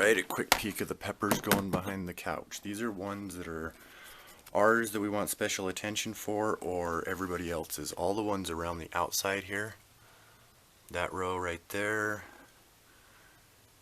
Alright, a quick peek of the peppers going behind the couch. These are ones that are ours that we want special attention for, or everybody else's. All the ones around the outside here, that row right there,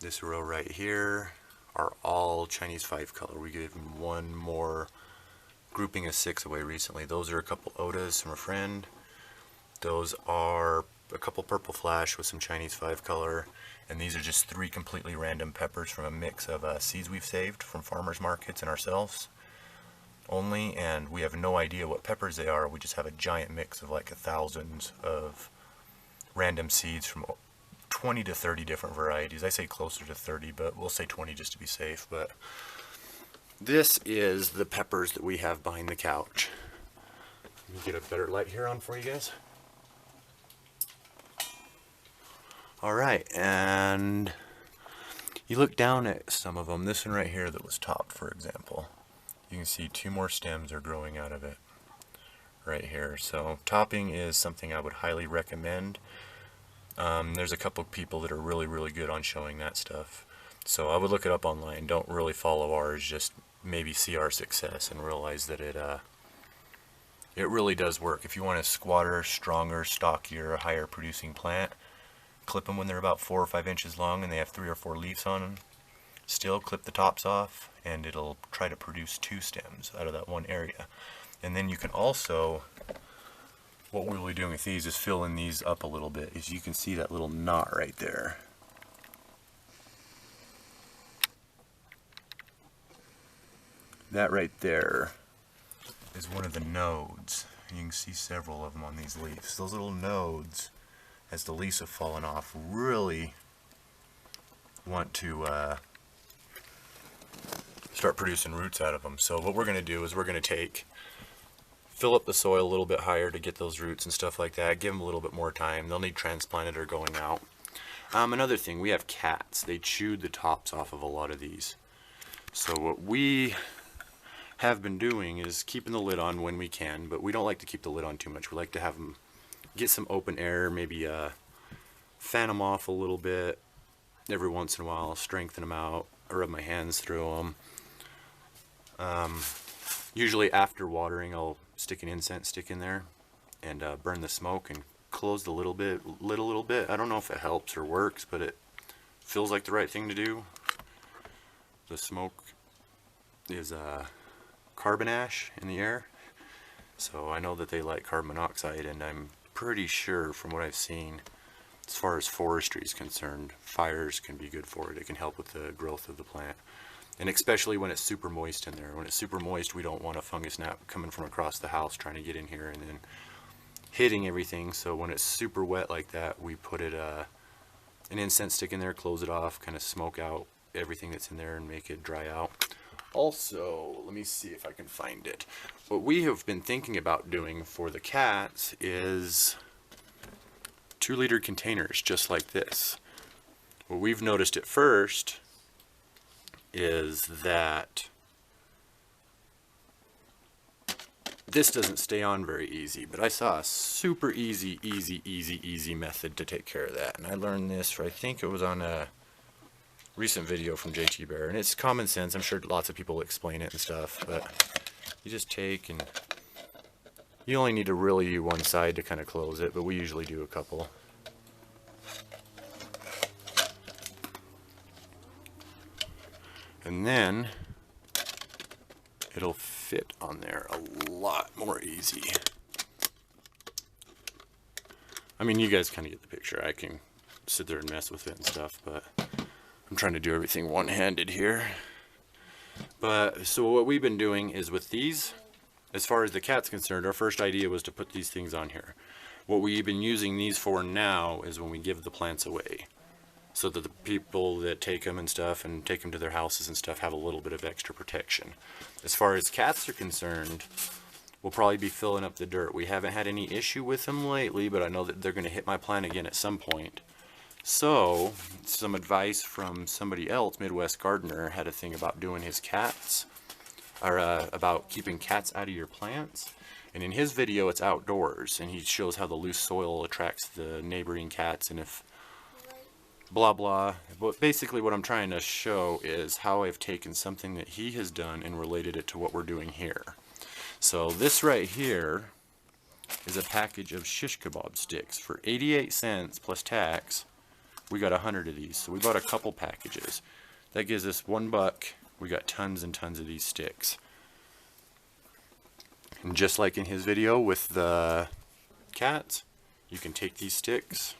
this row right here, are all Chinese 5 color. We gave them one more grouping of 6 away recently. Those are a couple Odas from a friend. Those are a couple Purple Flash with some Chinese 5 color. And these are just 3 completely random peppers from a mix of seeds we've saved from farmers markets and ourselves only. And we have no idea what peppers they are. We just have a giant mix of like thousands of random seeds from 20 to 30 different varieties. I say closer to 30, but we'll say 20 just to be safe. But this is the peppers that we have behind the couch. Let me get a better light here on for you guys. Alright, and you look down at some of them. This one right here that was topped, for example. You can see 2 more stems are growing out of it right here. So topping is something I would highly recommend. There's a couple people that are really good on showing that stuff. So I would look it up online. Don't really follow ours, just maybe see our success and realize that it really does work. If you want a squatter, stronger, stockier, higher producing plant, clip them when they're about 4 or 5 inches long and they have 3 or 4 leaves on them. Still clip the tops off and it'll try to produce 2 stems out of that one area. And then you can also, what we'll be doing with these is filling these up a little bit. As you can see that little knot right there. That right there is one of the nodes. You can see several of them on these leaves. Those little nodes, as the leaves have fallen off, really want to start producing roots out of them. So what we're going to do is we're going to fill up the soil a little bit higher to get those roots and stuff like that. Give them a little bit more time. They'll need transplanted or going out. Another thing, we have cats. They chewed the tops off of a lot of these. So what we have been doing is keeping the lid on when we can, but we don't like to keep the lid on too much. We like to have them get some open air, maybe fan them off a little bit every once in a while, strengthen them out, rub my hands through them. Usually after watering, I'll stick an incense stick in there and burn the smoke and close the lid a little bit. I don't know if it helps or works, but it feels like the right thing to do. The smoke is carbon ash in the air, so I know that they like carbon monoxide, and I'm pretty sure from what I've seen, as far as forestry is concerned, fires can be good for it. It can help with the growth of the plant, and especially when it's super moist in there. When it's super moist, we don't want a fungus gnat coming from across the house trying to get in here and then hitting everything. So when it's super wet like that, we put an incense stick in there, close it off, kind of smoke out everything that's in there and make it dry out. Also, let me see if I can find it. What we have been thinking about doing for the cats is 2-liter containers just like this. What we've noticed at first is that this doesn't stay on very easy, but I saw a super easy method to take care of that. And I learned this, I think it was on a recent video from JT Bear, and it's common sense. I'm sure lots of people explain it and stuff, but you just take, and you only need to really do one side to kind of close it, but we usually do a couple. And then it'll fit on there a lot more easy. I mean, you guys kind of get the picture. I can sit there and mess with it and stuff, but I'm trying to do everything one-handed here. But so what we've been doing is with these, as far as the cat's concerned, our first idea was to put these things on here. What we've been using these for now is when we give the plants away, so that the people that take them and stuff and take them to their houses and stuff have a little bit of extra protection. As far as cats are concerned, we'll probably be filling up the dirt. We haven't had any issue with them lately, but I know that they're going to hit my plant again at some point. So, some advice from somebody else, Midwest Gardener, had a thing about doing his cats, or about keeping cats out of your plants. And in his video, it's outdoors, and he shows how the loose soil attracts the neighboring cats, and if blah blah. But basically what I'm trying to show is how I've taken something that he has done and related it to what we're doing here. So this right here is a package of shish kebab sticks for 88 cents plus tax. We got 100 of these, so we bought a couple packages. That gives us $1. We got tons and tons of these sticks. And just like in his video with the cats, you can take these sticks,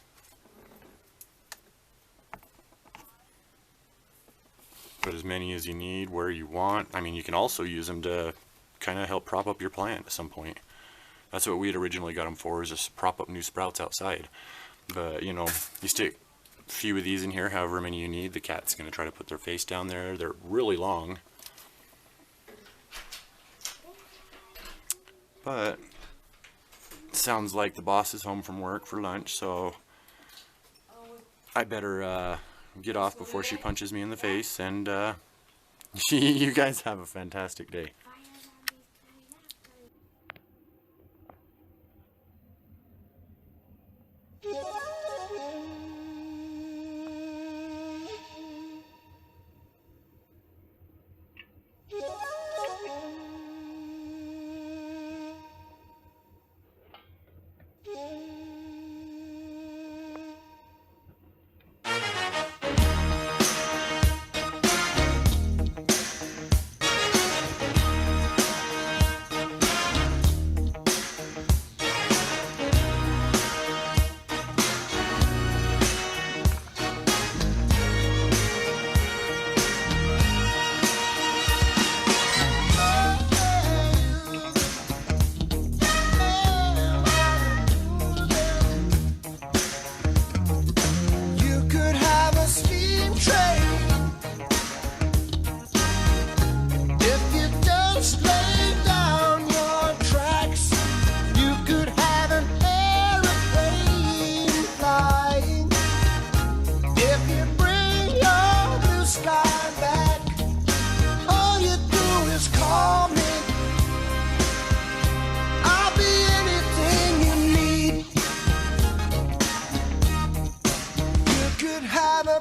put as many as you need where you want. I mean, you can also use them to kind of help prop up your plant at some point. That's what we had originally got them for, is just prop up new sprouts outside. But, you know, you stick a few of these in here, however many you need. The cat's going to try to put their face down there. They're really long. But it sounds like the boss is home from work for lunch, so I better get off before she punches me in the face. And you guys have a fantastic day. Have a